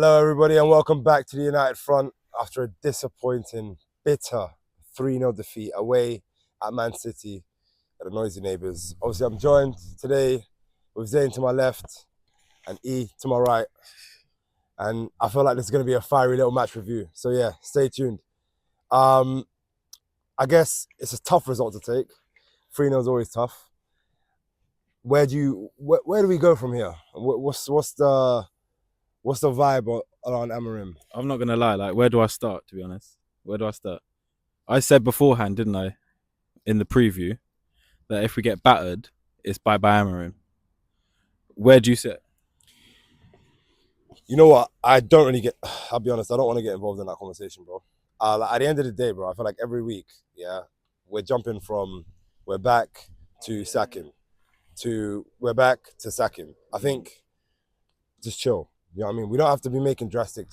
Hello everybody and welcome back to the United Front after a disappointing, bitter 3-0 defeat away at Man City at the Noisy Neighbours. Obviously I'm joined today with Zayn to my left and E to my right, and I feel like this is going to be a fiery little match review, so yeah, stay tuned. I guess it's a tough result to take. 3-0 is always tough. Where do we go from here? What's the vibe on Amorim? I'm not going to lie, like, where do I start, to be honest? Where do I start? I said beforehand, didn't I, in the preview, that if we get battered, it's bye-bye Amorim. Where do you sit? You know what? I'll be honest, I don't want to get involved in that conversation, bro. At the end of the day, bro, I feel like every week, yeah, we're jumping from we're back to sack him to we're back to sack him. I think just chill. You know what I mean? We don't have to be making drastic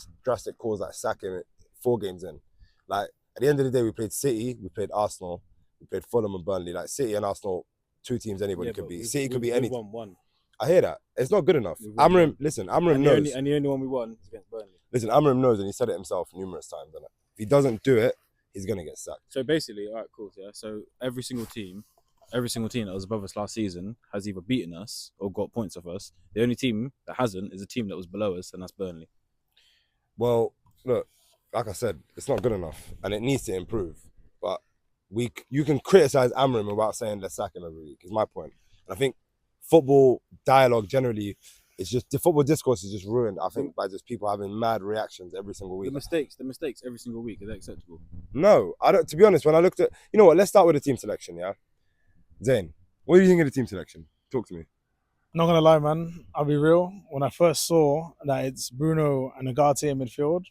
calls like sacking 4 games in. Like, at the end of the day, we played City, we played Arsenal, we played Fulham and Burnley. Like, City and Arsenal, 2 teams anybody could beat. City could be any. We won one. I hear that. It's not good enough. Amorim knows. And the only one we won is against Burnley. Listen, Amorim knows, and he said it himself numerous times. If he doesn't do it, he's going to get sacked. So basically, all right, cool, yeah. So every single team that was above us last season has either beaten us or got points off us. The only team that hasn't is a team that was below us, and that's Burnley. Well, look, like I said, it's not good enough, and it needs to improve. But you can criticize Amorim without saying let's sack him every week, is my point. And I think football dialogue generally is just, the football discourse is just ruined, I think, by just people having mad reactions every single week. The mistakes every single week, are they acceptable? No, I don't. To be honest, when I looked at, you know what, let's start with the team selection, yeah? Zayn, what do you think of the team selection? Talk to me. Not gonna lie, man. I'll be real. When I first saw that it's Bruno and Ugarte in midfield,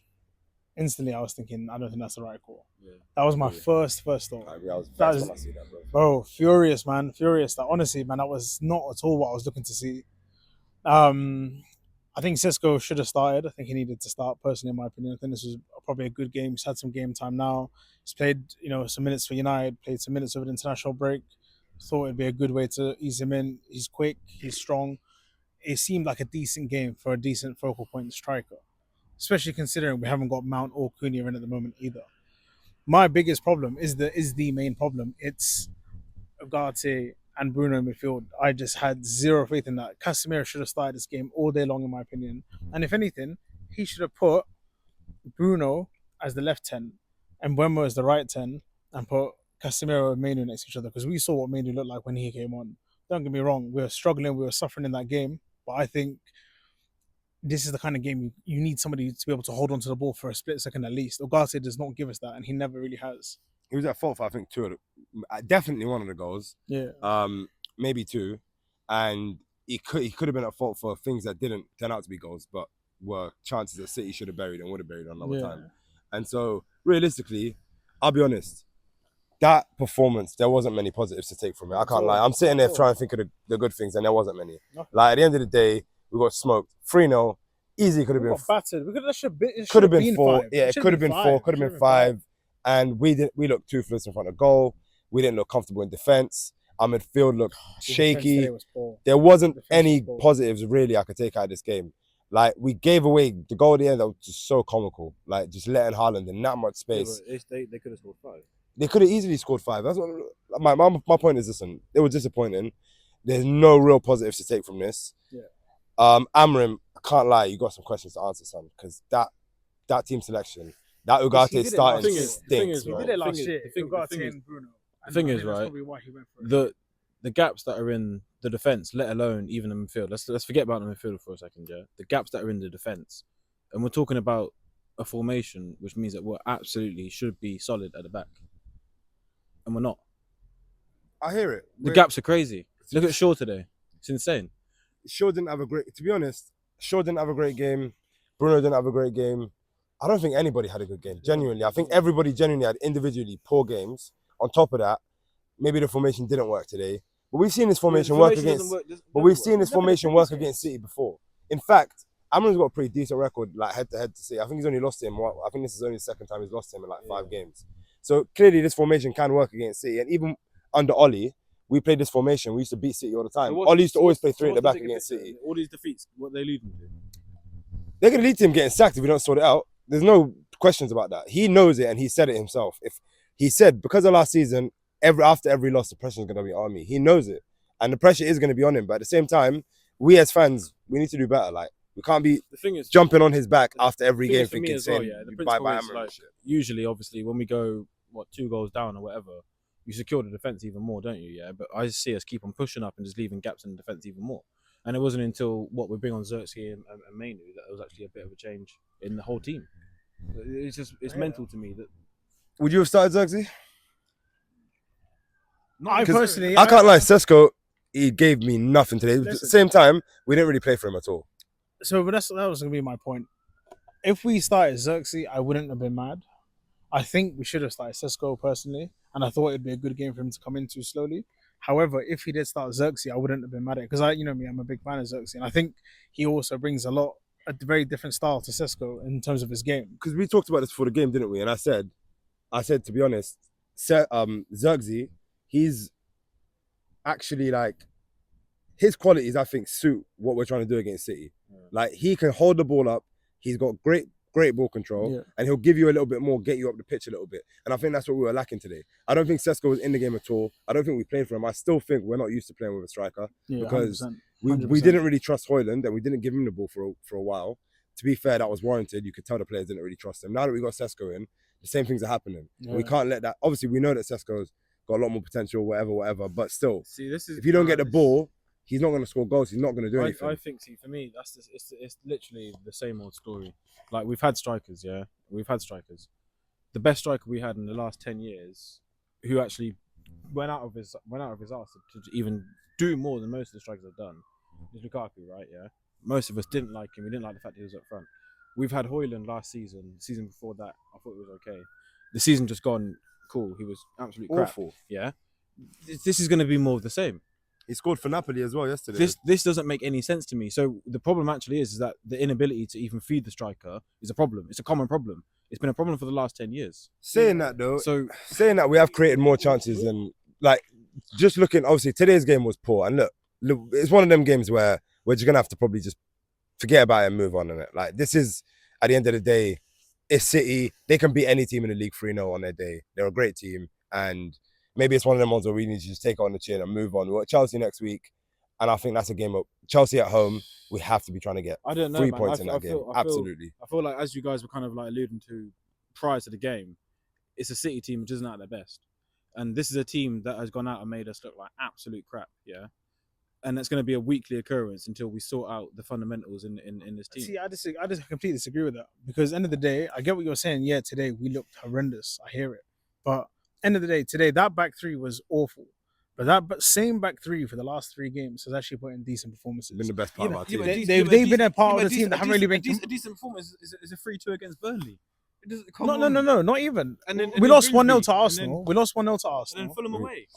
instantly I was thinking, I don't think that's the right call. Yeah. That was my first thought. I was vexed when I see that, bro. Furious, man. Furious. That, honestly, man, that was not at all what I was looking to see. I think Sisco should have started. I think he needed to start, personally, in my opinion. I think this was probably a good game. He's had some game time now. He's played, some minutes for United, played some minutes over the international break. Thought it'd be a good way to ease him in. He's quick, he's strong. It seemed like a decent game for a decent focal point striker, especially considering we haven't got Mount or Cunha in at the moment either. My biggest problem is the main problem. It's Ugarte and Bruno in midfield. I just had zero faith in that. Casemiro should have started this game all day long, in my opinion. And if anything, he should have put Bruno as the left 10 and Mbeumo as the right 10 and put Casemiro and Mainu next to each other, because we saw what Mainu looked like when he came on. Don't get me wrong, we were struggling, we were suffering in that game, but I think this is the kind of game you need somebody to be able to hold on to the ball for a split second at least. Ugarte does not give us that, and he never really has. He was at fault for, I think, definitely one of the goals. Yeah. Maybe 2, and he could have been at fault for things that didn't turn out to be goals, but were chances that City should have buried and would have buried another time. And so, realistically, I'll be honest, that performance, there wasn't many positives to take from it. I can't lie. I'm sitting there trying to think of the good things, and there wasn't many. Like, at the end of the day, we got smoked. 3-0. Easy could have been. Battered. Could have been 4. Yeah, it could have been 4. Could have been 5. And we looked toothless in front of goal. We didn't look comfortable in defence. Our midfield looked shaky. There wasn't any positives really I could take out of this game. Like, we gave away the goal at the end that was just so comical. Like, just letting Haaland in that much space. Yeah, they could have scored 5. They could have easily scored 5. That's what my point is. Listen, it was disappointing. There's no real positives to take from this. Yeah. Amorim, I can't lie, you got some questions to answer, son, because that team selection, that Ugarte starting stinks. He did it last year. Ugarte and Bruno. The thing is, right, the gaps that are in the defence, let alone even the midfield. Let's forget about the midfield for a second, yeah. The gaps that are in the defence, and we're talking about a formation, which means that we're absolutely should be solid at the back. And we're not. I hear it. The gaps are crazy. Look at Shaw today. It's insane. Shaw didn't have a great game. Bruno didn't have a great game. I don't think anybody had a good game. Genuinely. I think everybody genuinely had individually poor games. On top of that, maybe the formation didn't work today. But we've seen this formation work against City before. In fact, Amorim's got a pretty decent record, like head-to-head to City. I think he's only lost him. I think this is only the second time he's lost him in like 5 games. So clearly this formation can work against City. And even under Ollie, we played this formation. We used to beat City all the time. Ollie used to always play 3 at the back against City. All these defeats, what they leading to? they're going to lead to him getting sacked if we don't sort it out. There's no questions about that. He knows it, and he said it himself. If he said, because of last season, after every loss, the pressure is going to be on me. He knows it, and the pressure is going to be on him. But at the same time, we as fans, we need to do better. Like, we can't be jumping on his back after every game thinking, bye bye, like, usually, obviously, when we go 2 goals down or whatever, you secure the defense even more, don't you? Yeah, but I just see us keep on pushing up and just leaving gaps in the defense even more. And it wasn't until we bring on Xerxes and Mainu that there was actually a bit of a change in the whole team. It's mental to me that. Would you have started Xerxes? I personally, I can't lie. Sesko, he gave me nothing today. At the same time, we didn't really play for him at all. So, but that was going to be my point. If we started Xerxes, I wouldn't have been mad. I think we should have started Sesko personally, and I thought it'd be a good game for him to come into slowly. However, if he did start Xerxes, I wouldn't have been mad at it because I'm a big fan of Xerxes, and I think he also brings a very different style to Sesko in terms of his game. Because we talked about this before the game, didn't we? And I said to be honest, Xerxes, he's actually like, his qualities, I think, suit what we're trying to do against City. Yeah. Like, he can hold the ball up. He's got great ball control, and he'll give you a little bit more, get you up the pitch a little bit. And I think that's what we were lacking today. I don't think Sesko was in the game at all. I don't think we played for him. I still think we're not used to playing with a striker because 100%. We didn't really trust Højlund, and we didn't give him the ball for a while. To be fair, that was warranted. You could tell the players didn't really trust him. Now that we got Sesko in, the same things are happening. Yeah. We can't let that. Obviously, we know that Sesko's got a lot more potential, whatever. But still, if you don't get the ball, he's not going to score goals. He's not going to do anything. I think, for me, it's literally the same old story. Like, we've had strikers, yeah? We've had strikers. The best striker we had in the last 10 years, who actually went out of his arse to even do more than most of the strikers have done, is Lukaku, right? Yeah. Most of us didn't like him. We didn't like the fact he was up front. We've had Højlund last season. The season before that, I thought it was okay. The season just gone, cool. He was absolutely awful. Crap. Yeah. This is going to be more of the same. He scored for Napoli as well yesterday. This doesn't make any sense to me. So the problem actually is that the inability to even feed the striker is a problem. It's a common problem. It's been a problem for the last 10 years. Saying that, we have created more chances than, like, just looking, obviously today's game was poor. And look, it's one of them games where we're just going to have to probably just forget about it and move on in it. Like, this is, at the end of the day, it's City. They can beat any team in the league 3-0 on their day. They're a great team. And maybe it's one of them ones where we need to just take it on the chin and move on. We're at Chelsea next week, and I think that's a game of Chelsea at home. We have to be trying to get 3 points in that game. Absolutely. I feel like, as you guys were kind of like alluding to prior to the game, it's a City team which isn't at their best. And this is a team that has gone out and made us look like absolute crap, yeah? And it's going to be a weekly occurrence until we sort out the fundamentals in this team. See, I just completely disagree with that. Because at the end of the day, I get what you're saying. Yeah, today we looked horrendous. I hear it. But end of the day, today that back three was awful, but that same back three for the last 3 games has actually put in decent performances. Been the best part of our team. They've been a part of the team that haven't really been. A decent performance is a 3-2 against Burnley. No, not even. And then we lost 1-0 to Arsenal. We lost 1-0 to Arsenal. And then Fulham away.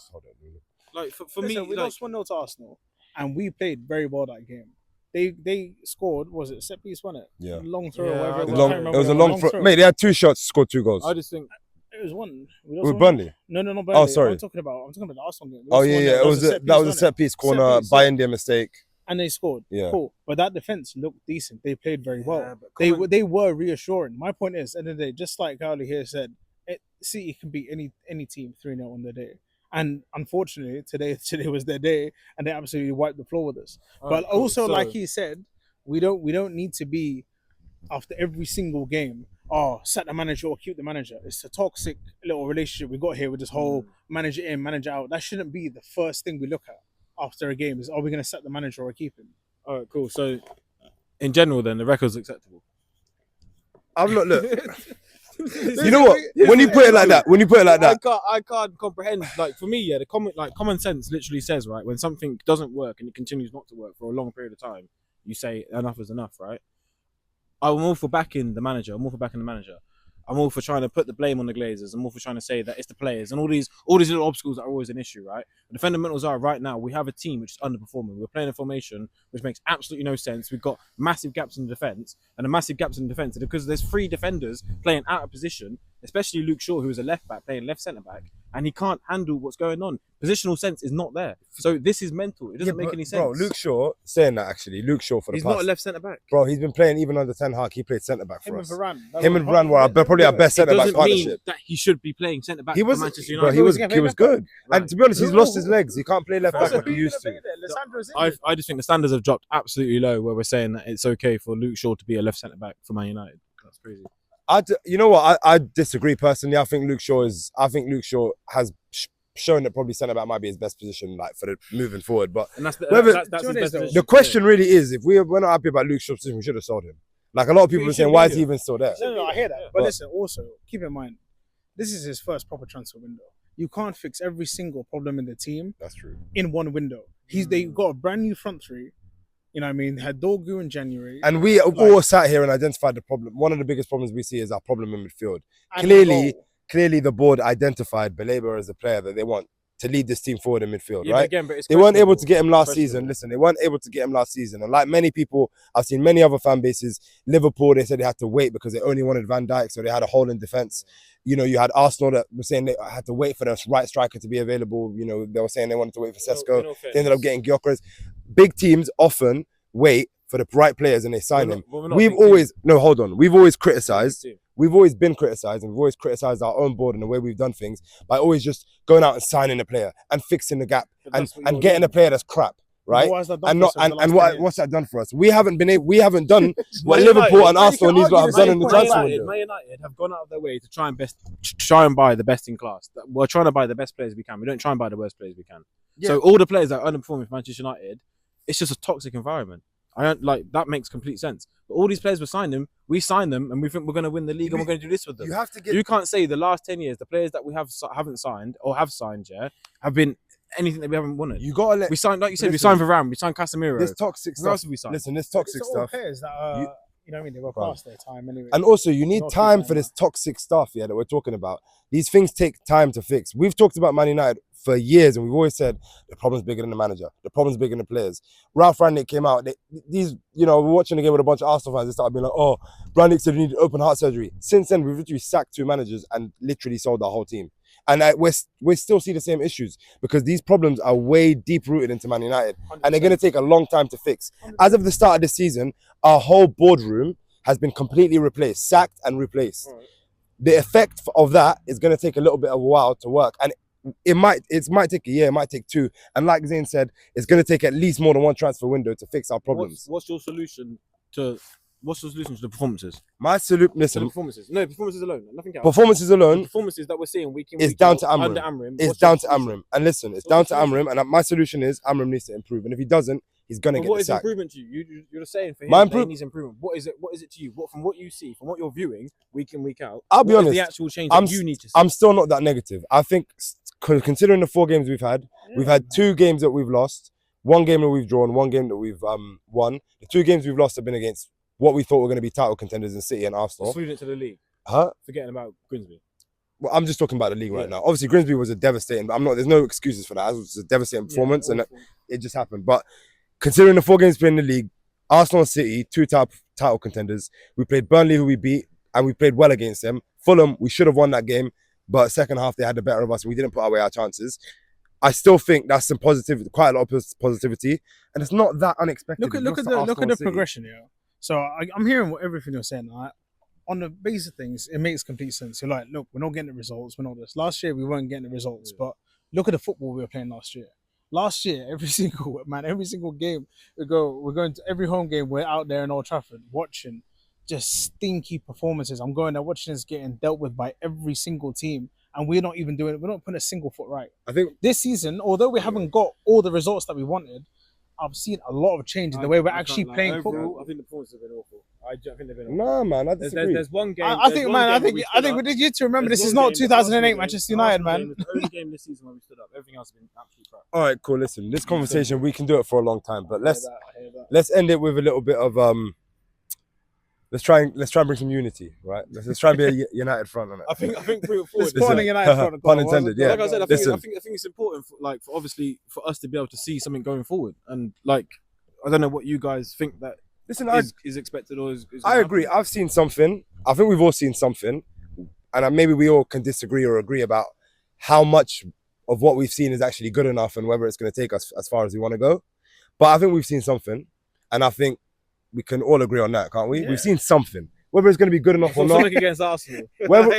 Like for me, we lost 1-0 to Arsenal, and we played very well that game. They scored. Was it set piece? Wasn't it? Yeah. Long throw. Yeah, it was a long throw. Mate, they had 2 shots, scored 2 goals. I just think. It was one. With Burnley? No, not Burnley. Oh, sorry. I'm talking about the Arsenal game. Oh, yeah. That was a set piece corner, by India mistake. And they scored. Yeah. Cool. But that defense looked decent. They played very well. They were reassuring. My point is, at the end of the day, just like Cowley here said, City can beat any team 3-0 on their day. And unfortunately, today was their day, and they absolutely wiped the floor with us. But also, like he said, we don't need to be after every single game. Oh, set the manager or keep the manager. It's a toxic little relationship we got here with this whole manager in, manager out. That shouldn't be the first thing we look at after a game. Is, are we going to set the manager or keep him? All right, cool. So, in general, then the record's acceptable. I'm not look. You know what? When you put it like that, I can't comprehend. Like, for me, yeah, the common sense literally says, right, when something doesn't work and it continues not to work for a long period of time, you say enough is enough, right? I'm all for backing the manager. I'm all for trying to put the blame on the Glazers. I'm all for trying to say that it's the players and all these little obstacles are always an issue, right? But the fundamentals are right now we have a team which is underperforming. We're playing a formation which makes absolutely no sense. We've got massive gaps in the defence, and the massive gaps in the defence are because there's 3 defenders playing out of position, especially Luke Shaw, who is a left back playing left centre back, and he can't handle what's going on. Positional sense is not there. So this is mental. It doesn't make any sense. Bro, Luke Shaw, saying that actually, Luke Shaw for the He's past... not a left centre-back. Bro, he's been playing even under Ten Hag, he played centre-back for us. Varane. Him and Varane were probably our best centre-back partnership. It doesn't mean that he should be playing centre-back He for was, Manchester bro, United. he was good. Right. And to be honest, he's lost his legs. He can't play left back like he used to. I just think the standards have dropped absolutely low where we're saying that it's okay for Luke Shaw to be a left centre-back for Man United. That's crazy. You know what? I disagree personally. I think Luke Shaw has shown that probably centre back might be his best position, like for the moving forward. But and that's his best position. The question really is, if we're not happy about Luke Shaw's position, we should have sold him. Like a lot of people are saying, why is he even still there? No, I hear that. But listen, also keep in mind, this is his first proper transfer window. You can't fix every single problem in the team. That's true. In one window, they've got a brand new front three. You know what I mean? They had Dorgu in January. And we all sat here and identified the problem. One of the biggest problems we see is our problem in midfield. Clearly the board identified Baleba as a player that they want to lead this team forward in midfield, right? Again, they weren't able to get him last season. Listen, they weren't able to get him last season. And like many people, I've seen many other fan bases, Liverpool, they said they had to wait because they only wanted Van Dijk, so they had a hole in defence. You know, you had Arsenal that were saying they had to wait for the right striker to be available. You know, they were saying they wanted to wait for Sesko. They ended up getting Gyökeres. Big teams often wait for the right players and they sign him. We've always criticised. We've always been criticised, and we've always criticised our own board and the way we've done things by always just going out and signing a player and fixing the gap and getting a player that's crap, right? What's that done for us? We haven't done what Liverpool and Arsenal and these lot have done in the transfer window. Man United have gone out of their way to try and buy the best in class. We're trying to buy the best players we can. We don't try and buy the worst players we can. Yeah. So all the players that are underperforming for Manchester United, it's just a toxic environment. I don't like that. Makes complete sense. But all these players we signed them, and we think we're going to win the league and we're going to do this with them. You can't say the last 10 years the players that we haven't signed or have signed have been anything that we haven't wanted. You gotta let. We signed, like you said, we signed Varane, we signed Casemiro. This toxic stuff. Else have we signed? Listen, this toxic stuff. Players that you know what I mean? They were past their time anyway. And also, you need time for this toxic stuff, that we're talking about. These things take time to fix. We've talked about Man United for years, and we've always said the problem's bigger than the manager. The problem's bigger than the players. Ralph Rangnick came out. We're watching the game with a bunch of Arsenal fans. They started being like, "Oh, Rangnick said he needed open heart surgery." Since then, we've literally sacked 2 managers and literally sold our whole team. And we still see the same issues because these problems are way deep rooted into Man United, 100%. And they're going to take a long time to fix. 100%. As of the start of this season, our whole boardroom has been completely replaced, sacked and replaced. Right. The effect of that is going to take a little bit of a while to work, and it might take a year, it might take 2, and like Zayn said, it's going to take at least more than 1 transfer window to fix our problems. What's your solution to the performances? My solution, listen. The performances. No, performances alone. Nothing else. Performances alone. The performances that we're seeing week in, it's week down out, to Amorim. Under Amorim. It's down to Amorim. And listen, it's down to Amorim. And my solution is Amorim needs to improve. And if he doesn't, he's gonna get the sack. What is improvement to you? You're just saying for him he needs improvement. What is it to you? From what you see, from what you're viewing week in, week out? I'll be honest. The actual change that you need to see. I'm still not that negative. I think considering the 4 games we've had 2 games that we've lost, 1 game that we've drawn, 1 game that we've won. The 2 games we've lost have been against what we thought were going to be title contenders in City and Arsenal. Excluding it to the league. Huh? Forgetting about Grimsby. Well, I'm just talking about the league right now. Obviously, Grimsby was a devastating. There's no excuses for that. It was a devastating performance, and it just happened. But considering the 4 games played in the league, Arsenal and City, 2 title contenders. We played Burnley, who we beat, and we played well against them. Fulham, we should have won that game, but second half they had the better of us, and we didn't put away our chances. I still think that's some positivity, quite a lot of positivity, and it's not that unexpected. Look at the progression here. So I'm hearing everything you're saying. Right? On the base of things, it makes complete sense. You're like, look, we're not getting the results. We're not this. Last year, we weren't getting the results. But look at the football we were playing last year. Last year, every single game, we're going to every home game, we're out there in Old Trafford watching just stinky performances. I'm going there watching us getting dealt with by every single team. And we're not even doing it. We're not putting a single foot right. I think this season, although we haven't got all the results that we wanted, I've seen a lot of change in the way we're actually playing football. I think the performances have been awful. I think they've been awful. No, man, I disagree. There's 1 game. I think we need you to remember this is not 2008 Manchester United, man. The only game this season where we stood up. Everything else has been absolutely crap. All right, cool. Listen, this conversation, we can do it for a long time, but let's end it with a little bit of Let's try and bring some unity, right? Let's try and be a United front on it. I think bring it forward. It's United front. Pun intended, yeah. Like I said, I think it's important for us to be able to see something going forward. And like, I don't know what you guys think that is expected or is I agree. I've seen something. I think we've all seen something, and maybe we all can disagree or agree about how much of what we've seen is actually good enough and whether it's going to take us as far as we want to go. But I think we've seen something, and I think we can all agree on that, can't we? Yeah. We've seen something. Whether it's going to be good enough or not, Sonic against Arsenal. whether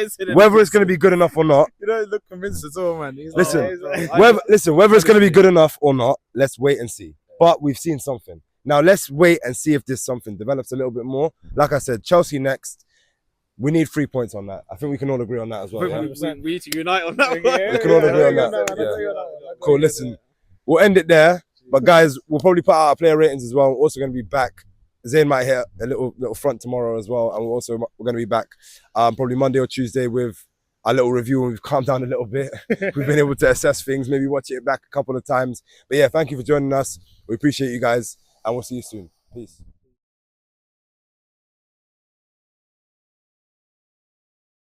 it's going to be good enough or not, You don't look convinced at all, man. Listen, whether it's going to be good enough or not, let's wait and see. But we've seen something. Now let's wait and see if this something develops a little bit more. Like I said, Chelsea next. We need 3 points on that. I think we can all agree on that as well. Yeah? We need to unite on that. We can all agree on that. Yeah. Cool. Listen, we'll end it there. But guys, we'll probably put out our player ratings as well. We're also going to be back. Zayn might hit a little front tomorrow as well, and we're going to be back probably Monday or Tuesday with a little review when we've calmed down a little bit. We've been able to assess things, maybe watch it back a couple of times. But yeah, thank you for joining us. We appreciate you guys, and we'll see you soon. Peace.